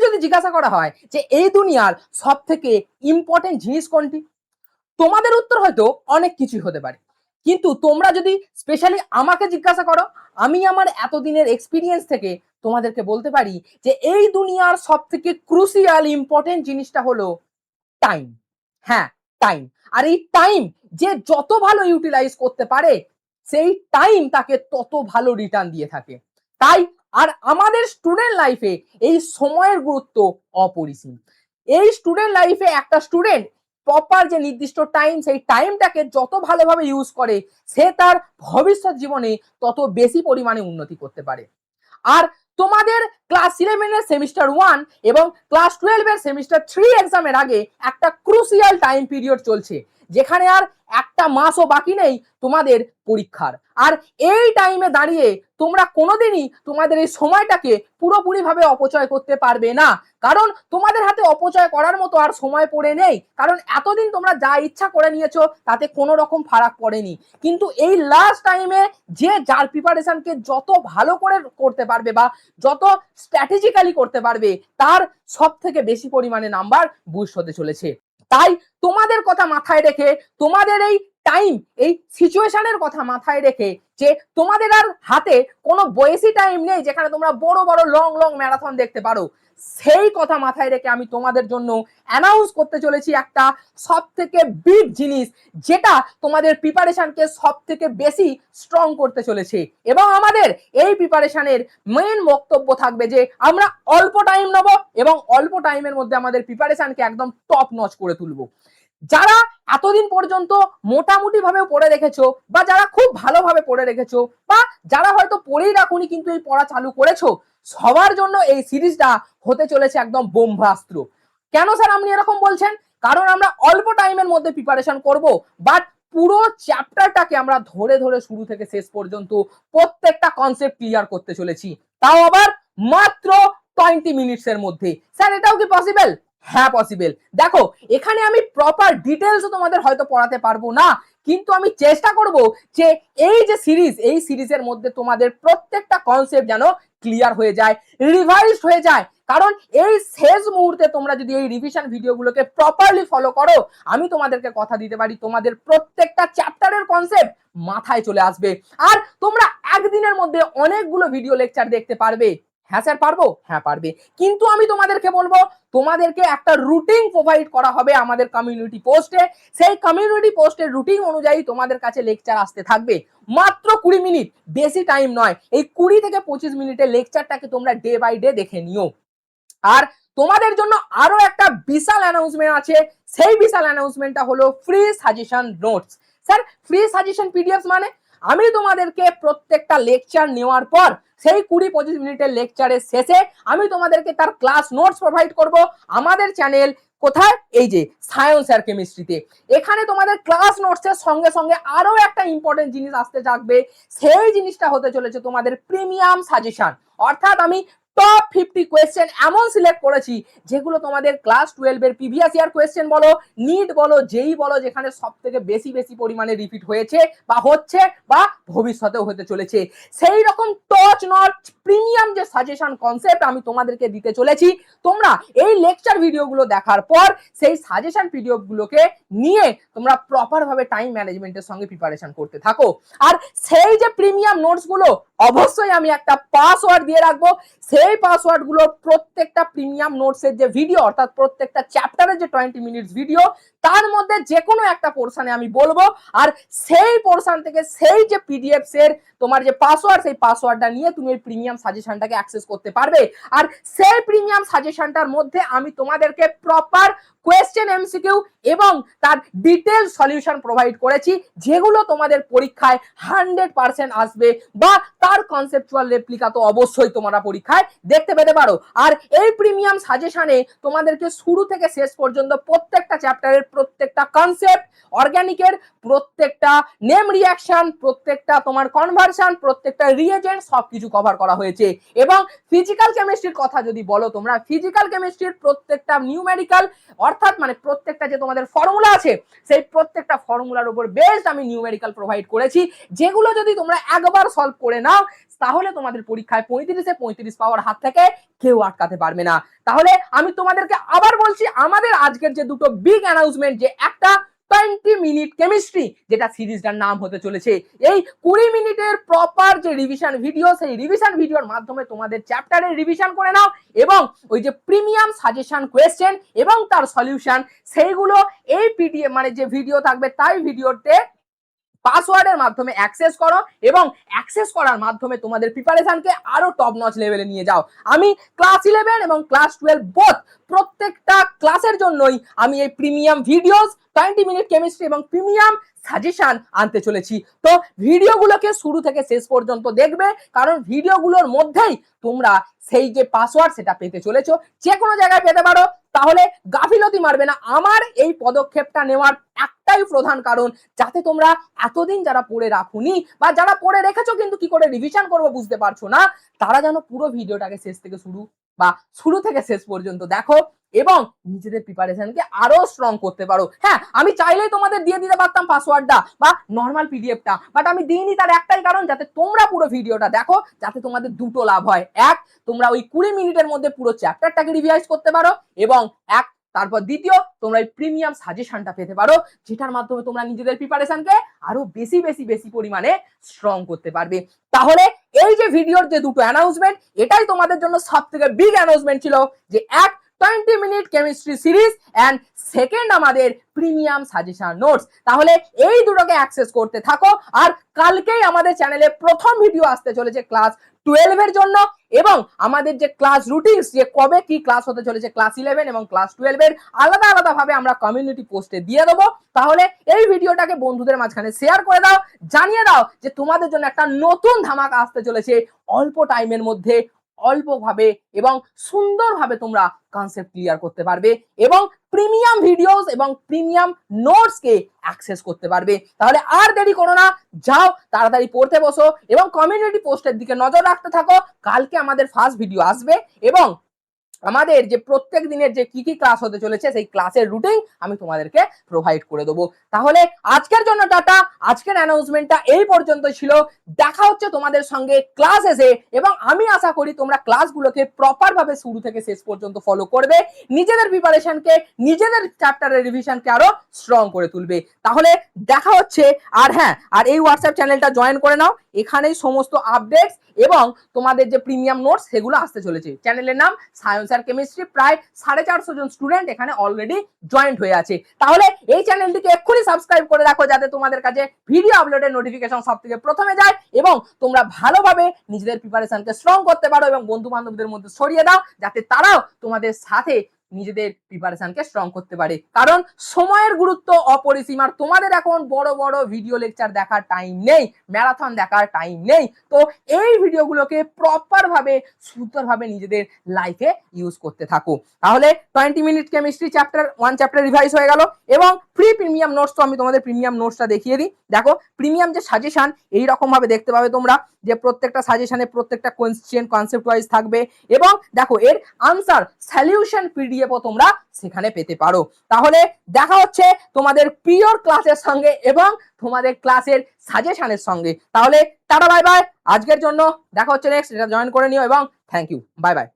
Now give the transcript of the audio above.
যদি জিজ্ঞাসা করা হয় যে এই দুনিয়ার সব থেকে ইম্পর্টেন্ট জিনিস কোনটি, তোমাদের উত্তর হয়তো অনেক কিছুই হতে পারে, কিন্তু তোমরা যদি স্পেশালি আমাকে জিজ্ঞাসা করো, আমি আমার এতদিনের এক্সপিরিয়েন্স থেকে তোমাদেরকে বলতে পারি যে এই দুনিয়ার সব থেকে ক্রুশিয়াল ইম্পর্টেন্ট জিনিসটা হলো টাইম। হ্যাঁ, টাইম। আর এই টাইম যে যত ভালো ইউটিলাইজ করতে পারে সেই টাইম তাকে তত ভালো রিটার্ন দিয়ে থাকে। তাই আর আমাদের স্টুডেন্ট লাইফে এই সময়ের গুরুত্ব অপরিসীম। এই স্টুডেন্ট লাইফে একটা স্টুডেন্ট প্রপার যে নির্দিষ্ট টাইম, সেই টাইমটাকে যত ভালোভাবে ইউজ করে সে তার ভবিষ্যৎ জীবনে তত বেশি পরিমাণে উন্নতি করতে পারে। আর তোমাদের ক্লাস 11 এর সেমিস্টার 1 এবং ক্লাস 12 এর সেমিস্টার 3 এক্সামের আগে একটা ক্রুশিয়াল টাইম পিরিয়ড চলছে, যেখানে আর একটা মাসও বাকি নেই তোমাদের পরীক্ষার। আর এই টাইমে দাঁড়িয়ে তোমরা কোনোদিনই তোমাদের এই সময়টাকে পুরোপুরিভাবে অপচয় করতে পারবে না, কারণ তোমাদের হাতে অপচয় করার মতো আর সময় পড়ে নেই। কারণ এতদিন তোমরা যা ইচ্ছা করে নিয়েছো তাতে কোনো রকম ফারাক পড়েনি, কিন্তু এই লাস্ট টাইমে যে যার প্রিপারেশনকে যত ভালো করে করতে পারবে বা যত স্ট্র্যাটেজিক্যালি করতে পারবে তার সব থেকে বেশি পরিমাণে নাম্বার বুস্ট হতে চলেছে। তাই তোমাদের কথা মাথায় রেখে, তোমাদের এই টাইম, এই সিচুয়েশনের কথা মাথায় রেখে, যে তোমাদের আর হাতে কোনো বয়সী টাইম নেই যেখানে তোমরা বড় বড় লং লং ম্যারাথন দেখতে পারো, সেই কথা মাথায় রেখে আমি তোমাদের জন্য অ্যানাউন্স করতে চলেছি একটা সব থেকে বিগ জিনিস, যেটা তোমাদের প্রিপারেশনকে সব থেকে বেশি স্ট্রং করতে চলেছে। এবং আমাদের এই প্রিপারেশনের মেইন বক্তব্য থাকবে যে আমরা অল্প টাইম নেব এবং অল্প টাইমের মধ্যে আমাদের প্রিপারেশনকে একদম টপ নচ করে তুলবো। যারা এতদিন পর্যন্ত মোটামুটি ভাবে পড়ে রেখেছো, বা যারা খুব ভালোভাবে পড়ে রেখেছো, বা যারা হয়তো পড়েই রাখুনি কিন্তু এই পড়া চালু করেছো, সবার জন্য এই সিরিজটা হতে চলেছে একদম ব্রহ্মাস্ত্র। কেন স্যার আপনি এরকম বলছেন? কারণ আমরা অল্প টাইমের মধ্যে প্রিপারেশন করব, বাট পুরো চ্যাপ্টারটাকে আমরা ধরে ধরে শুরু থেকে শেষ পর্যন্ত প্রত্যেকটা কনসেপ্ট ক্লিয়ার করতে চলেছি, তাও আবার মাত্র 20 মিনিটসের মধ্যে। স্যার এটাও কি পসিবল? হ্যাঁ পসিবল। দেখো, এখানে আমি প্রপার ডিটেলস তোমাদের হয়তো পড়াতে পারবো না, কিন্তু আমি চেষ্টা করব যে এই যে সিরিজ, এই সিরিজের মধ্যে তোমাদের প্রত্যেকটা কনসেপ্ট যেন ক্লিয়ার হয়ে যায়, রিভাইজড হয়ে যায়। কারণ এই শেষ মুহূর্তে তোমরা যদি এই রিভিশন ভিডিওগুলোকে প্রপারলি ফলো করো, আমি তোমাদেরকে কথা দিতে পারি তোমাদের প্রত্যেকটা চ্যাপ্টারের কনসেপ্ট মাথায় চলে আসবে, আর তোমরা একদিনের মধ্যে অনেকগুলো ভিডিও লেকচার দেখতে পারবে। হ্যাঁ স্যার পারবো, হ্যাঁ পারবে, কিন্তু আমি তোমাদেরকে বলবো তোমাদেরকে একটা রুটিন প্রোভাইড করা হবে আমাদের কমিউনিটি পোস্টে। সেই কমিউনিটি পোস্টের রুটিন অনুযায়ী তোমাদের কাছে লেকচার আসতে থাকবে মাত্র 20 মিনিট, বেশি টাইম নয়। এই 20 থেকে 25 মিনিটের লেকচারটাকে তোমরা ডে বাই ডে দেখে নিও। আর তোমাদের জন্য আরো একটা বিশাল অ্যানাউন্সমেন্ট আছে, সেই বিশাল অ্যানাউন্সমেন্টটা হলো free suggestion notes. Sir free suggestion PDF মানে? আমি তোমাদেরকে প্রত্যেকটা লেকচার নেওয়ার পর সেই 20-25 মিনিটের লেকচারের শেষে আমি তোমাদেরকে তার ক্লাস নোটস প্রোভাইড করব আমাদের চ্যানেল, কোথায়? এই যে সায়েন্স আর কেমিস্ট্রিতে। এখানে তোমাদের ক্লাস নোটসের সঙ্গে সঙ্গে আরো একটা ইম্পর্টেন্ট জিনিস আসতে থাকবে, সেই জিনিসটা হতে চলেছে তোমাদের প্রিমিয়াম সাজেশন। অর্থাৎ আমি টপ 50 কোয়েশ্চেন এমন সিলেক্ট করেছি যেগুলো তোমাদের ক্লাস 12 এর প্রিভিয়াস ইয়ার কোয়েশ্চেন বলো, নিট বলো, যেই বলো, যেখানে সব থেকে বেশি বেশি পরিমাণে রিপিট হয়েছে বা হচ্ছে বা ভবিষ্যতেও হতে চলেছে, সেই রকম টচ নট প্রিমিয়াম যে সাজেশন কনসেপ্ট আমি তোমাদেরকে দিতে চলেছি। তোমরা এই লেকচার ভিডিওগুলো দেখার পর সেই সাজেশন ভিডিওগুলোকে নিয়ে তোমরা প্রপার ভাবে টাইম ম্যানেজমেন্টের সঙ্গে প্রিপারেশন করতে থাকো। আর সেই যে প্রিমিয়াম নোটস গুলো অবশ্যই আমি একটা পাসওয়ার্ড দিয়ে রাখবো, সেই পাসওয়ার্ড গুলো প্রত্যেকটা প্রিমিয়াম নোটসের যে ভিডিও, অর্থাৎ প্রত্যেকটা চ্যাপ্টারের যে 20 মিনিটস ভিডিও, তার মধ্যে যে কোনো একটা পোর্শনে আমি বলবো, আর সেই পোর্শন থেকে সেই যে পিডিএফ এর তোমার যে পাসওয়ার্ড, সেই পাসওয়ার্ডটা নিয়ে তুমি এই প্রিমিয়াম সাজেশনটাকে অ্যাক্সেস করতে পারবে। আর সেই প্রিমিয়াম সাজেশনটার মধ্যে আমি তোমাদেরকে প্রপার কোয়েশ্চেন এমসিকিউ এবং তার ডিটেল সলিউশন প্রোভাইড করেছি, যেগুলো তোমাদের পরীক্ষায় 100% আসবে, বা তার কনসেপচুয়াল রেপ্লিকা তো অবশ্যই তোমরা পরীক্ষায় দেখতে পেতে পারো। আর এই প্রিমিয়াম সাজেশনে তোমাদেরকে শুরু থেকে শেষ পর্যন্ত প্রত্যেকটা চ্যাপ্টারের প্রত্যেকটা কনসেপ্ট, অর্গানিকের প্রত্যেকটা নেম রিঅ্যাকশন, প্রত্যেকটা তোমার কনভার্সন, প্রত্যেকটা রিএজেন্ট সবকিছু কভার করা হয়েছে। এবং ফিজিক্যাল কেমিস্ট্রির কথা যদি বলো, তোমরা ফিজিক্যাল কেমিস্ট্রির প্রত্যেকটা নিউমেরিক্যাল, অর্থাৎ মানে প্রত্যেকটা যে তোমাদের ফর্মুলা আছে, সেই প্রত্যেকটা ফর্মুলার উপর বেসড আমি নিউমেরিক্যাল প্রোভাইড করেছি, যেগুলো যদি তোমরা একবার সলভ করে নাও তাহলে তোমাদের পরীক্ষায় 35-এ 35 পাওয়ার হাত থেকে কেউ আটকাতে পারবে না। তাহলে আমি তোমাদেরকে আবার বলছি, আমাদের আজকের যে দুটো বিগ অ্যানাউন্সমেন্ট, যে একটা 20 মিনিট কেমিস্ট্রি, যেটা সিরিজটার নাম হতে চলেছে, এই 20 মিনিটের প্রপার যে রিভিশন ভিডিও, সেই রিভিশন ভিডিওর মাধ্যমে তোমাদের চ্যাপ্টারের রিভিশন করে নাও, এবং ওই যে প্রিমিয়াম সাজেশন কোয়েশ্চেন এবং তার সলিউশন, সেইগুলো এই পিডিএফ মানে যে ভিডিও থাকবে তাই ভিডিওতে পাসওয়ার্ডের মাধ্যমে অ্যাক্সেস করো, এবং অ্যাক্সেস করার মাধ্যমে তোমাদের প্রিপারেশনকে আরো টপ নচ লেভেলে নিয়ে যাও। আমি ক্লাস 11 এবং ক্লাস 12 বোথ প্রত্যেকটা ক্লাসের জন্যই আমি এই প্রিমিয়াম ভিডিওস, 20 মিনিট কেমিস্ট্রি এবং প্রিমিয়াম সাজেশন আনতে চলেছি। তো ভিডিওগুলোকে শুরু থেকে শেষ পর্যন্ত দেখবে, কারণ ভিডিওগুলোর মধ্যেই তোমরা সেই যে পাসওয়ার্ড সেটা পেতে চলেছো, যে কোনো জায়গায় পেতে পারো। তাহলে গাফিলতি মারবে না। আমার এই পদক্ষেপটা নেওয়ার একটাই প্রধান কারণ, যাতে তোমরা এতদিন যারা পড়ে রাখুনি বা যারা পড়ে রেখেছো কিন্তু কি করে রিভিশন করবো বুঝতে পারছো না, তারা যেন পুরো ভিডিওটাকে শেষ থেকে শুরু থেকে শেষ পর্যন্ত দেখো এবং নিজেদের প্রিপারেশনকে আরো স্ট্রং করতে পারো। হ্যাঁ, আমি চাইলেই তোমাদের দিয়ে দিতে পারতাম পাসওয়ার্ডটা বা নর্মাল পিডিএফটা, বাট আমি দিইনি, তার একটাই কারণ, যাতে তোমরা পুরো ভিডিওটা দেখো, যাতে তোমাদের দুটো লাভ হয়। এক, তোমরা ওই 20 মিনিটের মধ্যে পুরো চ্যাপ্টারটাকে রিভাইজ করতে পারো, এবং তারপর দ্বিতীয়, তোমরা এই প্রিমিয়াম সাজেশনটা পেতে পারো, যেটার মাধ্যমে তোমরা নিজেদের প্রিপারেশনকে আরো বেশি পরিমাণে স্ট্রং করতে পারবে। তাহলে এই যে ভিডিওর যে দুটো অ্যানাউন্সমেন্ট, এটাই তোমাদের জন্য সবথেকে বিগ অ্যানাউন্সমেন্ট ছিল, যে 20 minute chemistry series and second আমাদের প্রিমিয়াম সাজেশন নোটস। তাহলে এই দুটোকে অ্যাক্সেস করতে থাকো, আর কালকেই আমাদের চ্যানেলে প্রথম ভিডিও আসতে চলেছে ক্লাস 12 এর জন্য, এবং আমাদের যে ক্লাস রুটিনস, যে কবে কি ক্লাস হতে চলেছে ক্লাস 11 এবং ক্লাস 12 এর, আলাদা ভাবে আমরা কমিউনিটি পোস্টে দিয়ে দেবো। তাহলে এই ভিডিওটাকে বন্ধুদের মাঝখানে শেয়ার করে দাও, জানিয়ে দাও যে তোমাদের জন্য একটা নতুন ধামাকা আসতে চলেছে, অল্প টাইমের মধ্যে অল্পভাবে এবং সুন্দরভাবে তোমরা কনসেপ্ট ক্লিয়ার করতে পারবে, এবং প্রিমিয়াম ভিডিওস এবং প্রিমিয়াম নোটসকে অ্যাক্সেস করতে পারবে। তাহলে আর দেরি করো না, যাও তাড়াতাড়ি পড়তে বসো এবং কমিউনিটি পোস্টের দিকে নজর রাখতে থাকো। কালকে আমাদের ফার্স্ট ভিডিও আসবে, এবং আমাদের যে প্রত্যেক দিনের যে কি ক্লাস হতে চলেছে সেই ক্লাসের রুটিন আমি তোমাদেরকে প্রোভাইড করে দেবো। তাহলে আজকের জন্য টাটা। আজকের অ্যানাউন্সমেন্টটা এই পর্যন্ত ছিল। দেখা হচ্ছে তোমাদের সঙ্গে ক্লাস এসে, এবং আমি আশা করি তোমরা ক্লাসগুলোকে প্রপার ভাবে শুরু থেকে শেষ পর্যন্ত ফলো করবে, নিজেদের প্রিপারেশনকে, নিজেদের চ্যাপ্টারের রিভিশনকে আরো স্ট্রং করে তুলবে। তাহলে দেখা হচ্ছে। আর হ্যাঁ, আর এই হোয়াটসঅ্যাপ চ্যানেলটা জয়েন করে নাও, এখানেই সমস্ত আপডেটস এবং তোমাদের যে প্রিমিয়াম নোটস সেগুলো আসতে চলেছে। চ্যানেলের নাম সায়েন্স আর কেমিস্ট্রি। প্রায় 450 জন স্টুডেন্ট এখানে অলরেডি জয়েন্ট হয়ে আছে। তাহলে এই চ্যানেলটিকে এক্ষুনি সাবস্ক্রাইব করে রাখো, যাতে তোমাদের কাছে ভিডিও আপলোডের নোটিফিকেশন সব থেকে প্রথমে যায়, এবং তোমরা ভালোভাবে নিজেদের প্রিপারেশনকে স্ট্রং করতে পারো এবং বন্ধু বান্ধবদের মধ্যে ছড়িয়ে দাও, যাতে তারাও তোমাদের সাথে নিজেদের প্রিপারেশনকে স্ট্রং করতে পারে। কারণ সময়ের গুরুত্ব অপরিসীম, আর তোমাদের এখন বড় ভিডিও লেকচার দেখার টাইম নেই, ম্যারাথন দেখার টাইম নেই। তো এই ভিডিওগুলোকে প্রপার ভাবে সুন্দরভাবে নিজেদের লাইফে ইউজ করতে থাকো। তাহলে 20 minute chemistry chapter 1 chapter revise হয়ে গেল, এবং ফ্রি প্রিমিয়াম নোটস। তো আমি তোমাদের প্রিমিয়াম নোটসটা দেখিয়ে দিই। দেখো, প্রিমিয়াম যে সাজেশন এই রকম ভাবে দেখতে পাবে তোমরা, যে প্রত্যেকটা সাজেশনে প্রত্যেকটা কোয়েশ্চেন কনসেপ্ট ওয়াইজ থাকবে, এবং দেখো এর আনসার সলিউশন পিডিএফও তোমরা সেখানে পেতে পারো। তাহলে দেখা হচ্ছে তোমাদের প্রিয় ক্লাসের সঙ্গে এবং তোমাদের ক্লাসের সাজেশনের সঙ্গে। তাহলে টাটা, বাই বাই। আজকের জন্য দেখা হচ্ছে নেক্সট, এটা জয়েন করে নিও, এবং থ্যাংক ইউ, বাই বাই।